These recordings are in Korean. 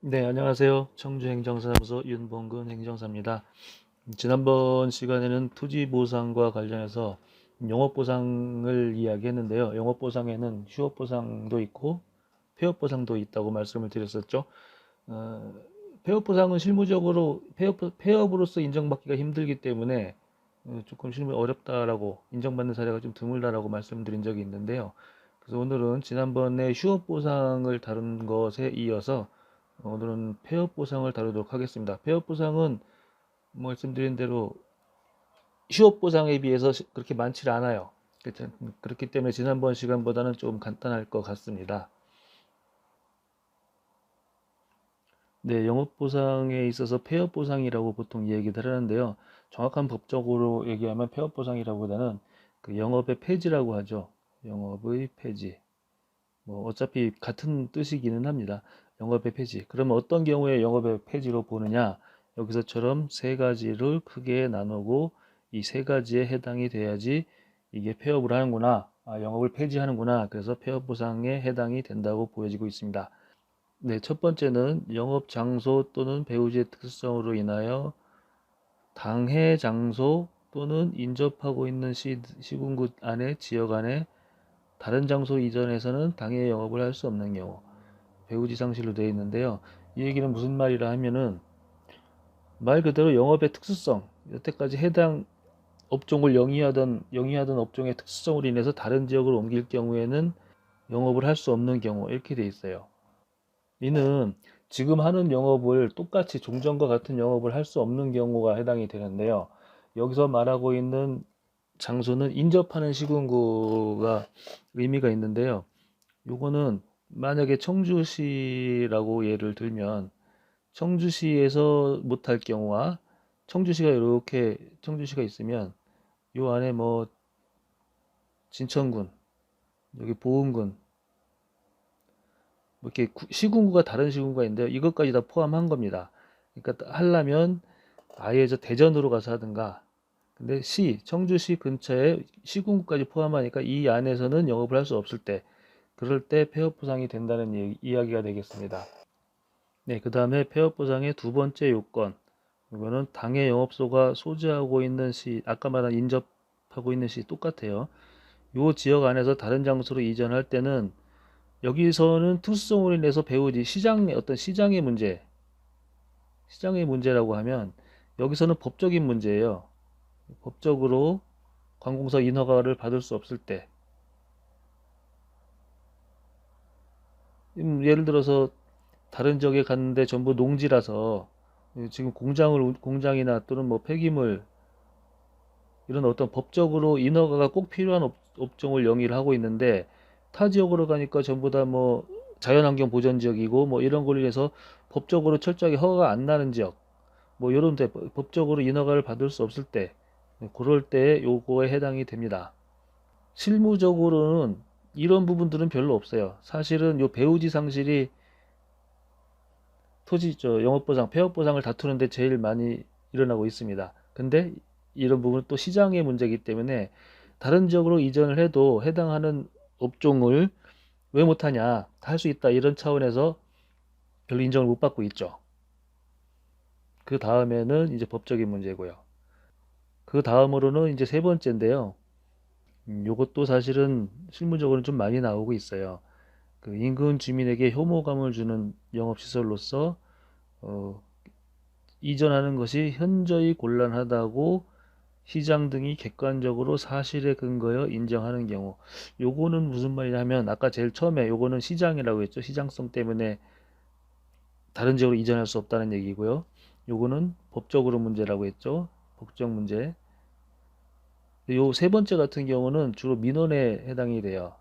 네, 안녕하세요. 청주행정사무소 윤봉근 행정사입니다. 지난번 시간에는 투지보상과 관련해서 영업보상을 이야기했는데요. 영업보상에는 휴업보상도 있고 폐업보상도 있다고 말씀을 드렸었죠. 어, 폐업보상은 실무적으로 폐업으로서 인정받기가 힘들기 때문에 조금 실무 어렵다라고 인정받는 사례가 좀 드물다라고 말씀드린 적이 있는데요. 그래서 오늘은 지난번에 휴업보상을 다룬 것에 이어서 오늘은 폐업 보상을 다루도록 하겠습니다. 폐업 보상은 말씀드린 대로 휴업 보상에 비해서 그렇게 많지 않아요. 그렇기 때문에 지난번 시간보다는 좀 간단할 것 같습니다. 네, 영업 보상에 있어서 폐업 보상이라고 보통 얘기를 하는데요. 정확한 법적으로 얘기하면 폐업 보상이라기보다는 그 영업의 폐지라고 하죠. 영업의 폐지. 뭐 어차피 같은 뜻이기는 합니다. 영업의 폐지. 그러면 어떤 경우에 영업의 폐지로 보느냐? 여기서처럼 세 가지를 크게 나누고 이 세 가지에 해당이 돼야지 이게 폐업을 하는구나. 영업을 폐지하는구나. 그래서 폐업 보상에 해당이 된다고 보여지고 있습니다. 네, 첫 번째는 영업 장소 또는 배우지의 특성으로 인하여 당해 장소 또는 인접하고 있는 시군구 안에 지역 안에 다른 장소 이전에서는 당해 영업을 할 수 없는 경우 배우지 상실로 되어 있는데요. 이 얘기는 무슨 말이라 하면은 말 그대로 영업의 특수성, 여태까지 해당 업종을 영위하던 업종의 특수성으로 인해서 다른 지역으로 옮길 경우에는 영업을 할 수 없는 경우 이렇게 돼 있어요. 이는 지금 하는 영업을 똑같이 종전과 같은 영업을 할 수 없는 경우가 해당이 되는데요. 여기서 말하고 있는 장소는 인접하는 시군구가 의미가 있는데요. 요거는 만약에 청주시라고 예를 들면 청주시에서 못할 경우와 청주시가 있으면 요 안에 뭐 진천군, 여기 보은군 뭐 이렇게 시군구가 다른 시군구가 있는데요. 이것까지 다 포함한 겁니다. 그러니까 하려면 아예 저 대전으로 가서 하든가. 근데 청주시 근처에 시군구까지 포함하니까 이 안에서는 영업을 할 수 없을 때, 그럴 때 폐업 보상이 된다는 이야기가 되겠습니다. 네, 그 다음에 폐업 보상의 두 번째 요건. 이거는 당해 영업소가 소지하고 있는 아까 말한 인접하고 있는 똑같아요. 요 지역 안에서 다른 장소로 이전할 때는 여기서는 특수성으로 인해서 배우지 시장의 문제라고 하면 여기서는 법적인 문제예요. 법적으로 관공서 인허가를 받을 수 없을 때, 예를 들어서 다른 지역에 갔는데 전부 농지라서 지금 공장이나 또는 뭐 폐기물 이런 어떤 법적으로 인허가가 꼭 필요한 업종을 영위를 하고 있는데 타 지역으로 가니까 전부 다 뭐 자연환경 보전 지역이고 뭐 이런 걸로 인해서 법적으로 철저하게 허가가 안 나는 지역 뭐 이런 데 법적으로 인허가를 받을 수 없을 때 그럴 때 요거에 해당이 됩니다. 실무적으로는 이런 부분들은 별로 없어요. 사실은 요 배우지 상실이 영업보상, 폐업보상을 다투는데 제일 많이 일어나고 있습니다. 근데 이런 부분은 또 시장의 문제이기 때문에 다른 지역으로 이전을 해도 해당하는 업종을 왜 못하냐, 할 수 있다 이런 차원에서 별로 인정을 못 받고 있죠. 그 다음에는 이제 법적인 문제고요. 그 다음으로는 이제 세 번째인데요. 요것도 사실은 실무적으로는 좀 많이 나오고 있어요. 그 인근 주민에게 혐오감을 주는 영업시설로서 어, 이전하는 것이 현저히 곤란하다고 시장 등이 객관적으로 사실에 근거하여 인정하는 경우. 요거는 무슨 말이냐면 아까 제일 처음에 요거는 시장이라고 했죠. 시장성 때문에 다른 지역으로 이전할 수 없다는 얘기고요. 요거는 법적으로 문제라고 했죠. 법적 문제. 요 세 번째 같은 경우는 주로 민원에 해당이 돼요.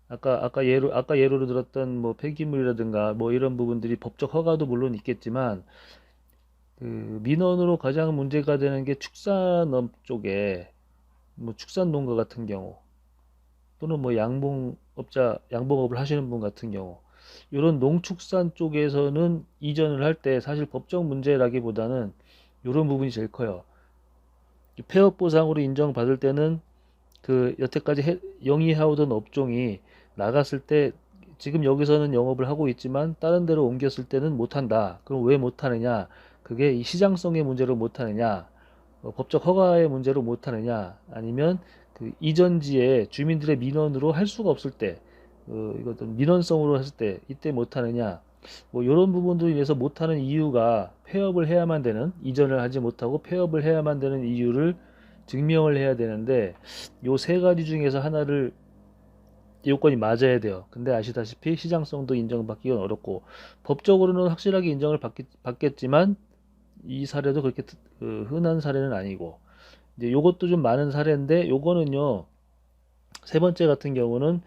아까 예로로 들었던 뭐 폐기물이라든가 뭐 이런 부분들이 법적 허가도 물론 있겠지만 그 민원으로 가장 문제가 되는 게 축산업 쪽에 뭐 축산 농가 같은 경우 또는 뭐 양봉업을 하시는 분 같은 경우 이런 농축산 쪽에서는 이전을 할 때 사실 법적 문제라기보다는 이런 부분이 제일 커요. 폐업 보상으로 인정받을 때는 그 여태까지 영위해오던 업종이 나갔을 때 지금 여기서는 영업을 하고 있지만 다른 데로 옮겼을 때는 못한다. 그럼 왜 못하느냐? 그게 이 시장성의 문제로 못하느냐? 법적 허가의 문제로 못하느냐? 아니면 그 이전지에 주민들의 민원으로 할 수가 없을 때, 이것도 민원성으로 했을 때 이때 못하느냐? 뭐 이런 부분들로 인해서 못하는 이유가 폐업을 해야만 되는, 이전을 하지 못하고 폐업을 해야만 되는 이유를 증명을 해야 되는데, 요 세 가지 중에서 하나를 요건이 맞아야 돼요. 근데 아시다시피 시장성도 인정받기가 어렵고, 법적으로는 확실하게 인정을 받겠지만 이 사례도 그렇게 흔한 사례는 아니고, 이제 요것도 좀 많은 사례인데, 요거는요, 세 번째 같은 경우는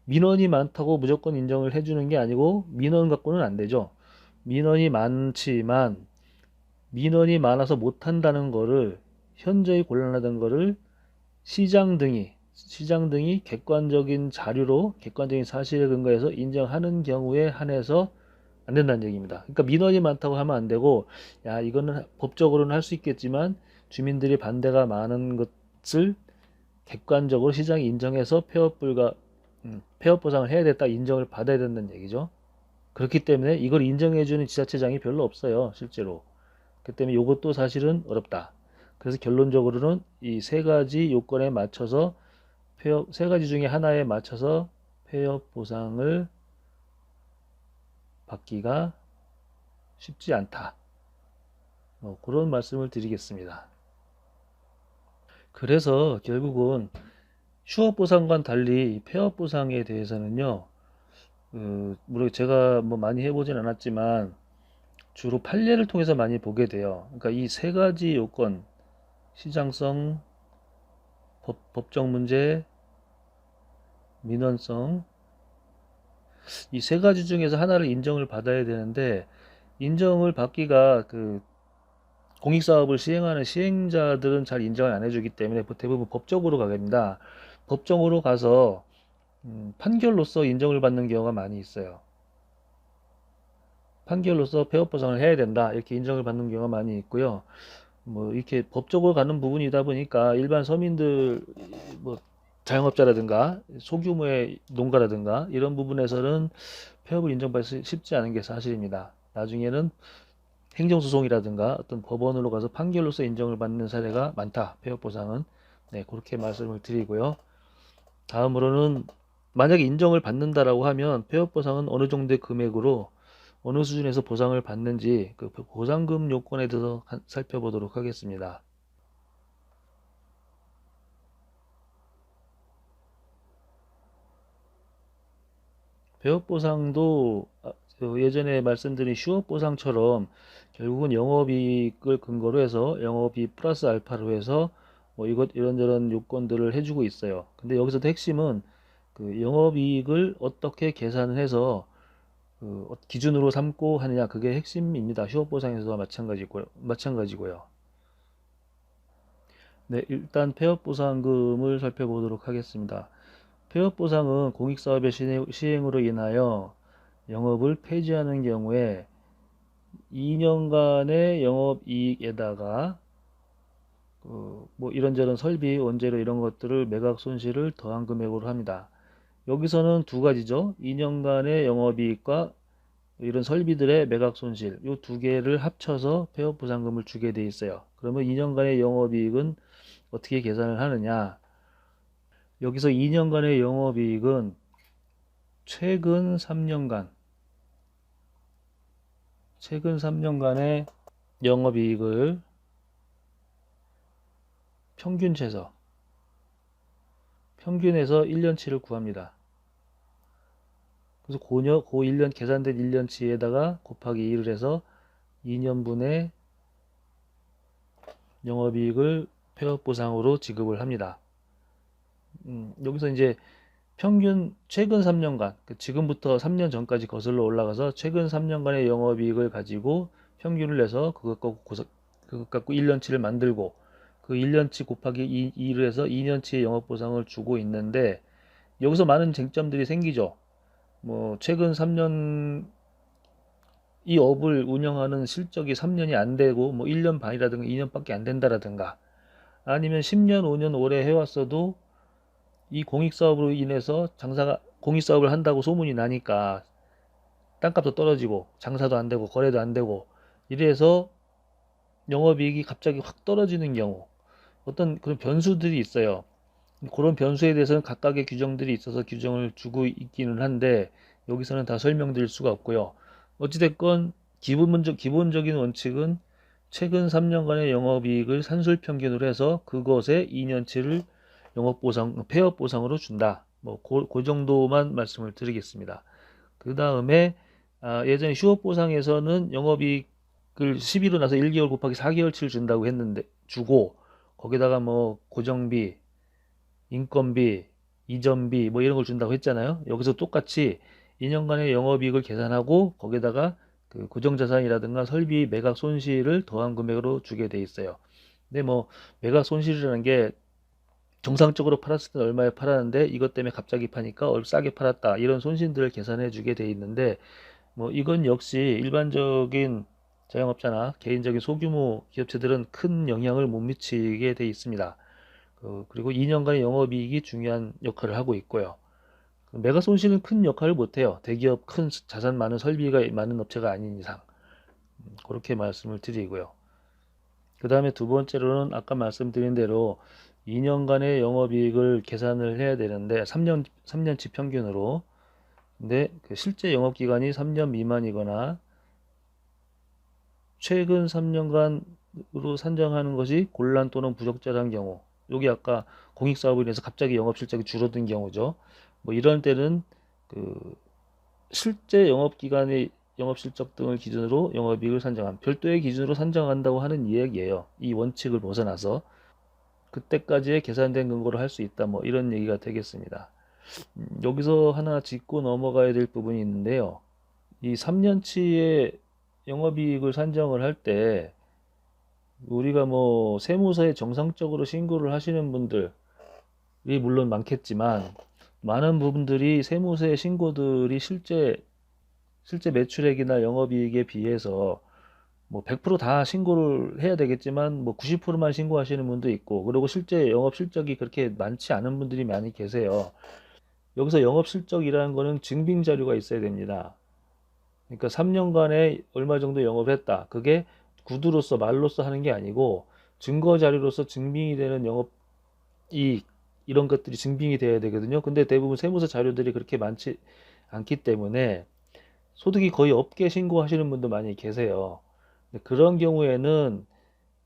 민원이 많다고 무조건 인정을 해주는 게 아니고, 민원 갖고는 안 되죠. 민원이 많지만 민원이 많아서 못한다는 거를, 현저히 곤란하다는 거를 시장 등이 객관적인 자료로, 객관적인 사실에 근거해서 인정하는 경우에 한해서 안 된다는 얘기입니다. 그러니까 민원이 많다고 하면 안 되고, 야, 이거는 법적으로는 할 수 있겠지만 주민들이 반대가 많은 것을 객관적으로 시장이 인정해서 폐업 보상을 해야 됐다, 인정을 받아야 된다는 얘기죠. 그렇기 때문에 이걸 인정해주는 지자체장이 별로 없어요, 실제로. 그 때문에 이것도 사실은 어렵다. 그래서 결론적으로는 이 세 가지 요건에 맞춰서 세 가지 중에 하나에 맞춰서 폐업 보상을 받기가 쉽지 않다. 그런 말씀을 드리겠습니다. 그래서 결국은 휴업 보상과는 달리 폐업 보상에 대해서는요, 물론 제가 뭐 많이 해보진 않았지만 주로 판례를 통해서 많이 보게 돼요. 그러니까 이 세 가지 요건, 시장성, 법적 문제, 민원성, 이 세 가지 중에서 하나를 인정을 받아야 되는데, 인정을 받기가 공익사업을 시행하는 시행자들은 잘 인정을 안 해주기 때문에 대부분 법적으로 가게 됩니다. 법정으로 가서 판결로서 인정을 받는 경우가 많이 있어요. 판결로서 폐업 보상을 해야 된다, 이렇게 인정을 받는 경우가 많이 있고요. 뭐 이렇게 법적으로 가는 부분이다 보니까 일반 서민들, 뭐 자영업자라든가 소규모의 농가라든가 이런 부분에서는 폐업을 인정받기 쉽지 않은 게 사실입니다. 나중에는 행정소송이라든가 어떤 법원으로 가서 판결로서 인정을 받는 사례가 많다, 폐업 보상은. 네, 그렇게 말씀을 드리고요. 다음으로는 만약에 인정을 받는다라고 하면 폐업 보상은 어느 정도의 금액으로, 어느 수준에서 보상을 받는지 그 보상금 요건에 대해서 살펴보도록 하겠습니다. 폐업 보상도 예전에 말씀드린 휴업 보상처럼 결국은 영업이익을 근거로 해서 영업이익 플러스 알파로 해서 뭐 이런저런 요건들을 해주고 있어요. 근데 여기서도 핵심은 그 영업이익을 어떻게 계산을 해서 기준으로 삼고 하느냐, 그게 핵심입니다. 휴업 보상에서도 마찬가지고요. 네, 일단 폐업 보상금을 살펴보도록 하겠습니다. 폐업 보상은 공익사업의 시행으로 인하여 영업을 폐지하는 경우에 2년간의 영업이익에다가 뭐 이런저런 설비, 원재료 이런 것들을 매각 손실을 더한 금액으로 합니다. 여기서는 두 가지죠. 2년간의 영업이익과 이런 설비들의 매각 손실, 이 두 개를 합쳐서 폐업 보상금을 주게 돼 있어요. 그러면 2년간의 영업이익은 어떻게 계산을 하느냐? 여기서 2년간의 영업이익은 최근 3년간의 영업이익을 평균해서 1년치를 구합니다. 그래서 그 1년 계산된 1년치에다가 곱하기 2를 해서 2년분의 영업이익을 폐업 보상으로 지급을 합니다. 여기서 이제 최근 3년간, 지금부터 3년 전까지 거슬러 올라가서 최근 3년간의 영업이익을 가지고 평균을 내서 그것 갖고 1년치를 만들고 그 1년치 곱하기 2를 해서 2년치의 영업보상을 주고 있는데, 여기서 많은 쟁점들이 생기죠. 뭐 최근 3년 이 업을 운영하는 실적이 3년이 안 되고 뭐 1년 반이라든가 2년밖에 안 된다라든가, 아니면 10년, 5년 오래 해왔어도 이 공익사업으로 인해서 장사가 공익사업을 한다고 소문이 나니까 땅값도 떨어지고 장사도 안 되고 거래도 안 되고 이래서 영업이익이 갑자기 확 떨어지는 경우 어떤 그런 변수들이 있어요. 그런 변수에 대해서는 각각의 규정들이 있어서 규정을 주고 있기는 한데 여기서는 다 설명드릴 수가 없고요. 어찌됐건 기본적인 원칙은 최근 3년간의 영업이익을 산술평균으로 해서 그것의 2년치를 폐업보상으로 준다. 그 정도만 말씀을 드리겠습니다. 그 다음에 예전에 휴업보상에서는 영업이익을 10일로 나서 1개월 곱하기 4개월치를 준다고 했는데 주고 거기다가 뭐 고정비, 인건비, 이전비 뭐 이런 걸 준다고 했잖아요. 여기서 똑같이 2년간의 영업이익을 계산하고 거기다가 그 고정자산이라든가 설비 매각 손실을 더한 금액으로 주게 돼 있어요. 근데 뭐 매각 손실이라는 게 정상적으로 팔았을 때 얼마에 팔았는데 이것 때문에 갑자기 파니까 싸게 팔았다 이런 손실들을 계산해 주게 돼 있는데 뭐 이건 역시 일반적인 자영업자나 개인적인 소규모 기업체들은 큰 영향을 못 미치게 돼 있습니다. 그리고 2년간의 영업이익이 중요한 역할을 하고 있고요. 매각 손실은 큰 역할을 못해요. 대기업 큰 자산 많은 설비가 많은 업체가 아닌 이상. 그렇게 말씀을 드리고요. 그 다음에 두 번째로는 아까 말씀드린 대로 2년간의 영업이익을 계산을 해야 되는데 3년치 평균으로. 근데 그 실제 영업기간이 3년 미만이거나 최근 3년간으로 산정하는 것이 곤란 또는 부적절한 경우, 여기 아까 공익사업으로 인해서 갑자기 영업실적이 줄어든 경우죠. 뭐 이런 때는 그 실제 영업기간의 영업실적 등을 기준으로 영업이익을 산정한 별도의 기준으로 산정한다고 하는 이야기예요. 이 원칙을 벗어나서 그때까지의 계산된 근거로 할 수 있다. 뭐 이런 얘기가 되겠습니다. 여기서 하나 짚고 넘어가야 될 부분이 있는데요. 이 3년치의 영업이익을 산정을 할 때 우리가 뭐 세무서에 정상적으로 신고를 하시는 분들이 물론 많겠지만 많은 부분들이 세무서의 신고들이 실제 매출액이나 영업이익에 비해서 뭐 100%다 신고를 해야 되겠지만 뭐 90%만 신고하시는 분도 있고 그리고 실제 영업 실적이 그렇게 많지 않은 분들이 많이 계세요. 여기서 영업 실적이라는 거는 증빙 자료가 있어야 됩니다. 그러니까 3년간에 얼마 정도 영업했다. 그게 구두로서 말로써 하는 게 아니고 증거 자료로서 증빙이 되는 영업 이익 이런 것들이 증빙이 돼야 되거든요. 근데 대부분 세무서 자료들이 그렇게 많지 않기 때문에 소득이 거의 없게 신고하시는 분도 많이 계세요. 그런 경우에는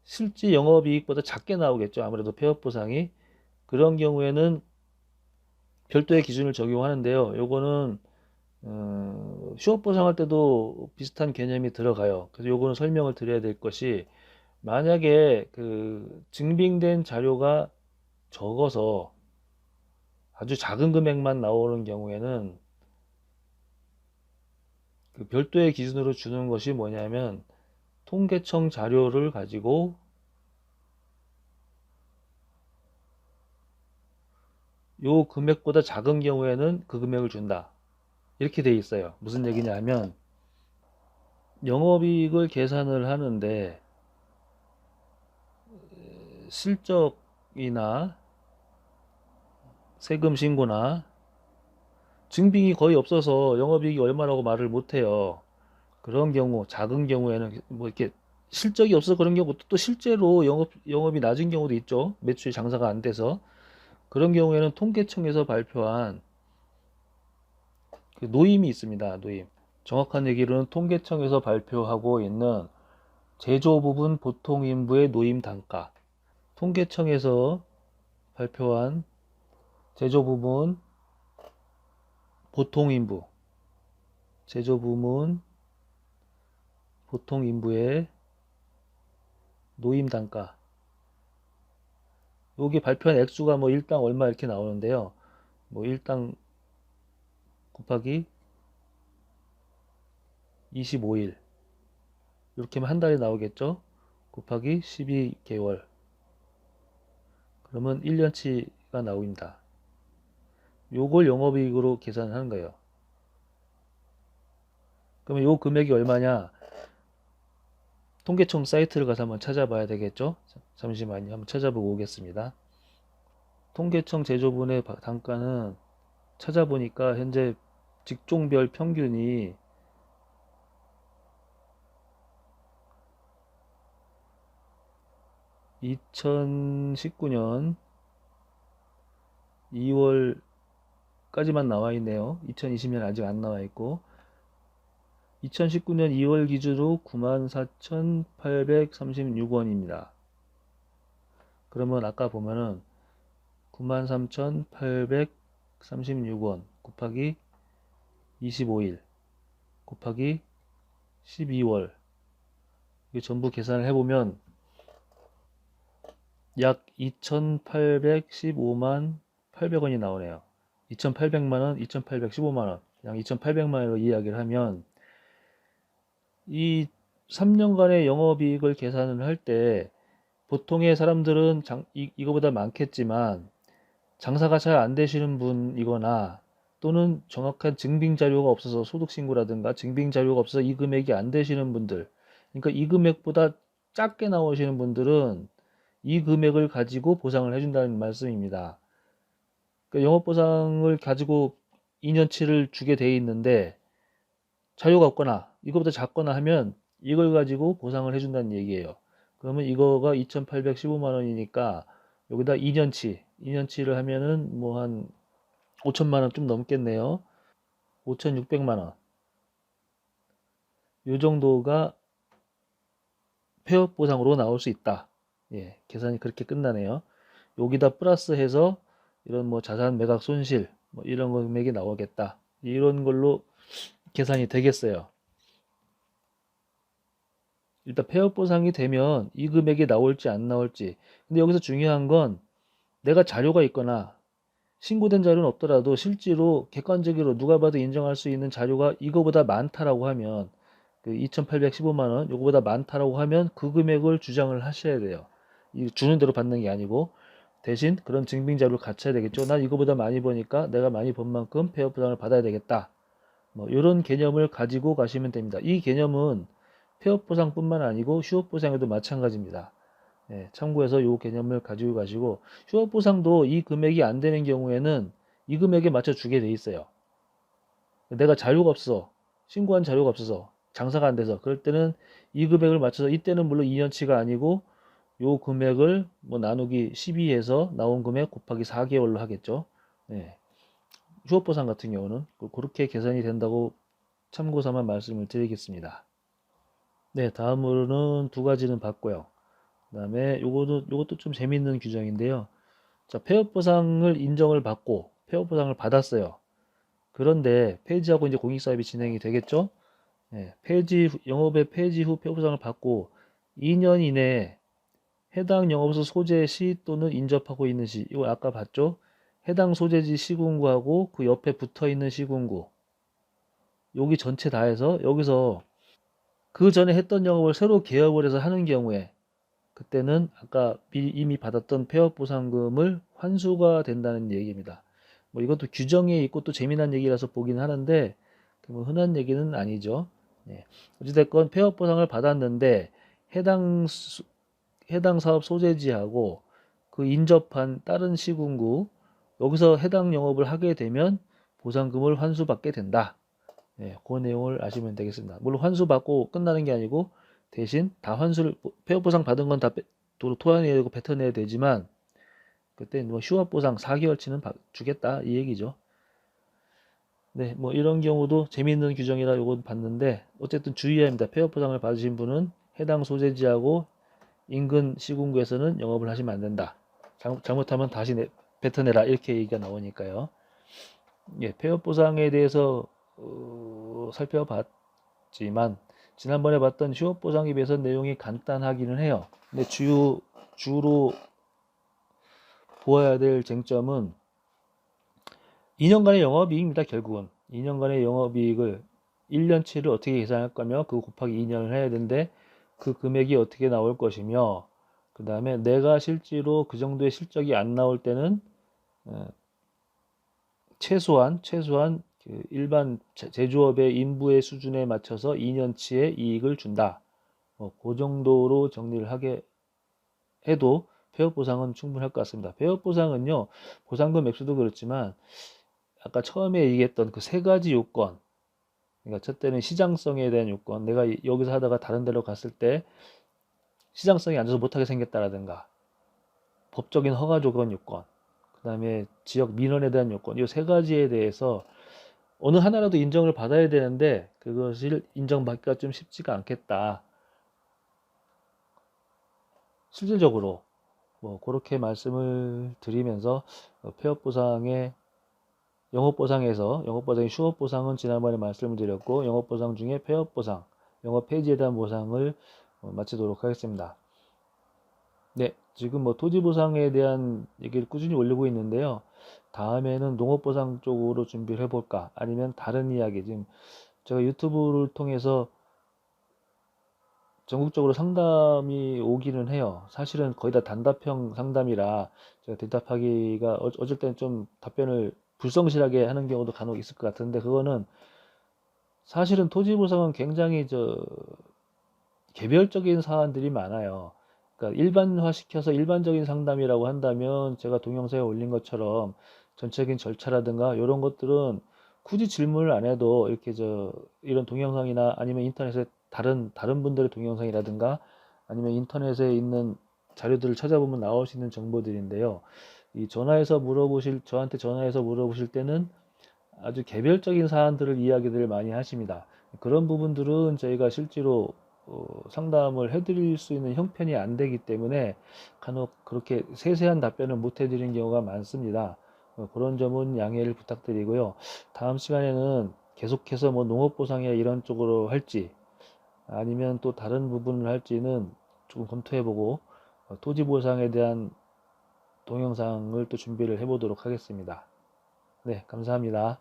실제 영업이익보다 작게 나오겠죠. 아무래도 폐업보상이. 그런 경우에는 별도의 기준을 적용하는데요. 요거는 휴업 보상할 때도 비슷한 개념이 들어가요. 그래서 요거는 설명을 드려야 될 것이 만약에 그 증빙된 자료가 적어서 아주 작은 금액만 나오는 경우에는 그 별도의 기준으로 주는 것이 뭐냐면 통계청 자료를 가지고 요 금액보다 작은 경우에는 그 금액을 준다. 이렇게 돼 있어요. 무슨 얘기냐면 영업이익을 계산을 하는데 실적이나 세금 신고나 증빙이 거의 없어서 영업이익이 얼마라고 말을 못해요. 그런 경우, 작은 경우에는 뭐 이렇게 실적이 없어서 그런 경우 또 실제로 영업이 낮은 경우도 있죠. 매출 장사가 안 돼서. 그런 경우에는 통계청에서 발표한 그 노임이 있습니다. 노임. 정확한 얘기로는 통계청에서 발표하고 있는 제조 부분 보통 인부의 노임 단가. 통계청에서 발표한 제조 부문 보통 인부, 제조 부문 보통 인부의 노임 단가. 여기 발표한 액수가 뭐 일당 얼마 이렇게 나오는데요. 뭐 일당 곱하기 25일 이렇게 하면 한 달에 나오겠죠. 곱하기 12개월 그러면 1년치가 나옵니다. 요걸 영업이익으로 계산하는 거예요. 그러면 요 금액이 얼마냐? 통계청 사이트를 가서 한번 찾아봐야 되겠죠. 잠시만요. 한번 찾아보고 오겠습니다. 통계청 제조분의 단가는 찾아보니까 현재 직종별 평균이 2019년 2월까지만 나와 있네요. 2020년 아직 안 나와 있고 2019년 2월 기준으로 94,836원입니다. 그러면 아까 보면은 93,836원 곱하기 25일 곱하기 12월 이게 전부 계산을 해보면 약 2,815만 800원이 나오네요. 2,800만원, 2,815만원 약 2,800만원으로 이야기를 하면 이 3년간의 영업이익을 계산을 할 때 보통의 사람들은 이거보다 많겠지만 장사가 잘 안 되시는 분이거나 또는 정확한 증빙 자료가 없어서 소득신고라든가 증빙 자료가 없어서 이 금액이 안 되시는 분들 그러니까 이 금액보다 작게 나오시는 분들은 이 금액을 가지고 보상을 해준다는 말씀입니다. 그러니까 영업보상을 가지고 2년치를 주게 돼 있는데 자료가 없거나 이거보다 작거나 하면 이걸 가지고 보상을 해준다는 얘기예요. 그러면 이거가 2,815만 원이니까 여기다 2년치를 하면은 뭐 한 5천만 원 좀 넘겠네요. 5,600만 원. 요 정도가 폐업 보상으로 나올 수 있다. 예, 계산이 그렇게 끝나네요. 여기다 플러스해서 이런 뭐 자산 매각 손실 뭐 이런 금액이 나오겠다. 이런 걸로 계산이 되겠어요. 일단 폐업 보상이 되면 이 금액이 나올지 안 나올지. 근데 여기서 중요한 건 내가 자료가 있거나 신고된 자료는 없더라도 실제로 객관적으로 누가 봐도 인정할 수 있는 자료가 이거보다 많다라고 하면 그 2,815만 원 이거보다 많다라고 하면 그 금액을 주장을 하셔야 돼요. 이 주는 대로 받는 게 아니고 대신 그런 증빙 자료를 갖춰야 되겠죠. 난 이거보다 많이 버니까 내가 많이 번 만큼 폐업 보상을 받아야 되겠다. 뭐 이런 개념을 가지고 가시면 됩니다. 이 개념은 폐업 보상뿐만 아니고 휴업 보상에도 마찬가지입니다. 예, 참고해서 이 개념을 가지고 가시고 휴업 보상도 이 금액이 안 되는 경우에는 이 금액에 맞춰 주게 돼 있어요. 내가 자료가 없어. 신고한 자료가 없어서 장사가 안 돼서 그럴 때는 이 금액을 맞춰서 이때는 물론 2년치가 아니고 요 금액을 뭐 나누기 12해서 나온 금액 곱하기 4개월로 하겠죠. 예, 휴업 보상 같은 경우는 그렇게 계산이 된다고 참고 삼아 말씀을 드리겠습니다. 네, 다음으로는 두 가지는 봤고요. 그다음에 요것도 좀 재밌는 규정인데요. 자, 폐업 보상을 인정을 받고 폐업 보상을 받았어요. 그런데 폐지하고 이제 공익 사업이 진행이 되겠죠? 네, 영업의 폐지 후 폐업 보상을 받고 2년 이내에 해당 영업소 소재 시 또는 인접하고 있는 시 이거 아까 봤죠? 해당 소재지 시군구하고 그 옆에 붙어 있는 시군구 여기 전체 다 해서 여기서 그 전에 했던 영업을 새로 개업을 해서 하는 경우에 그때는 아까 이미 받았던 폐업 보상금을 환수가 된다는 얘기입니다. 뭐 이것도 규정에 있고 또 재미난 얘기라서 보긴 하는데 뭐 흔한 얘기는 아니죠. 예. 어찌됐건 폐업 보상을 받았는데 해당 사업 소재지하고 그 인접한 다른 시군구 여기서 해당 영업을 하게 되면 보상금을 환수받게 된다. 네, 그 내용을 아시면 되겠습니다. 물론 환수받고 끝나는 게 아니고 대신 다 환수를 폐업 보상 받은 건 다 토해내야 되고 뱉어내야 되지만 그때 뭐 휴업 보상 4개월치는 주겠다 이 얘기죠. 네, 뭐 이런 경우도 재미있는 규정이라 요건 봤는데 어쨌든 주의해야 합니다. 폐업 보상을 받으신 분은 해당 소재지하고 인근 시군구에서는 영업을 하시면 안 된다. 잘못하면 다시 뱉어내라 이렇게 얘기가 나오니까요. 예, 폐업 보상에 대해서 살펴봤지만 지난번에 봤던 휴업 보상에 비해서 내용이 간단하기는 해요. 근데 주로 보아야 될 쟁점은 2년간의 영업이익입니다. 결국은 2년간의 영업이익을 1년치를 어떻게 계산할 거며 그 곱하기 2년을 해야 되는데 그 금액이 어떻게 나올 것이며 그 다음에 내가 실제로 그 정도의 실적이 안 나올 때는 최소한 그 일반 제조업의 인부의 수준에 맞춰서 2년치의 이익을 준다. 그 정도로 정리를 하게 해도 폐업 보상은 충분할 것 같습니다. 폐업 보상은요, 보상금 액수도 그렇지만 아까 처음에 얘기했던 그 세 가지 요건, 그러니까 첫째는 시장성에 대한 요건, 내가 여기서 하다가 다른 데로 갔을 때 시장성이 안 좋아서 못하게 생겼다라든가, 법적인 허가 조건 요건, 그 다음에 지역 민원에 대한 요건, 이 세 가지에 대해서 어느 하나라도 인정을 받아야 되는데 그것을 인정받기가 좀 쉽지가 않겠다. 실질적으로 뭐 그렇게 말씀을 드리면서 폐업보상의 영업보상에서 영업보상의 휴업보상은 지난번에 말씀을 드렸고 영업보상 중에 폐업보상, 영업 폐지에 대한 보상을 마치도록 하겠습니다. 네, 지금 뭐 토지보상에 대한 얘기를 꾸준히 올리고 있는데요. 다음에는 농업보상 쪽으로 준비를 해볼까? 아니면 다른 이야기, 지금 제가 유튜브를 통해서 전국적으로 상담이 오기는 해요. 사실은 거의 다 단답형 상담이라 제가 대답하기가 어쩔 때는 좀 답변을 불성실하게 하는 경우도 간혹 있을 것 같은데 그거는 사실은 토지보상은 굉장히 개별적인 사안들이 많아요. 그러니까 일반화시켜서 일반적인 상담이라고 한다면 제가 동영상에 올린 것처럼 전체적인 절차라든가 이런 것들은 굳이 질문을 안 해도 이렇게 이런 동영상이나 아니면 인터넷에 다른 분들의 동영상이라든가 아니면 인터넷에 있는 자료들을 찾아보면 나올 수 있는 정보들인데요. 이 저한테 전화해서 물어보실 때는 아주 개별적인 사안들을 이야기들을 많이 하십니다. 그런 부분들은 저희가 실제로 상담을 해드릴 수 있는 형편이 안 되기 때문에 간혹 그렇게 세세한 답변을 못 해드리는 경우가 많습니다. 그런 점은 양해를 부탁드리고요. 다음 시간에는 계속해서 뭐 농업보상이나 이런 쪽으로 할지 아니면 또 다른 부분을 할지는 조금 검토해보고 토지보상에 대한 동영상을 또 준비를 해보도록 하겠습니다. 네, 감사합니다.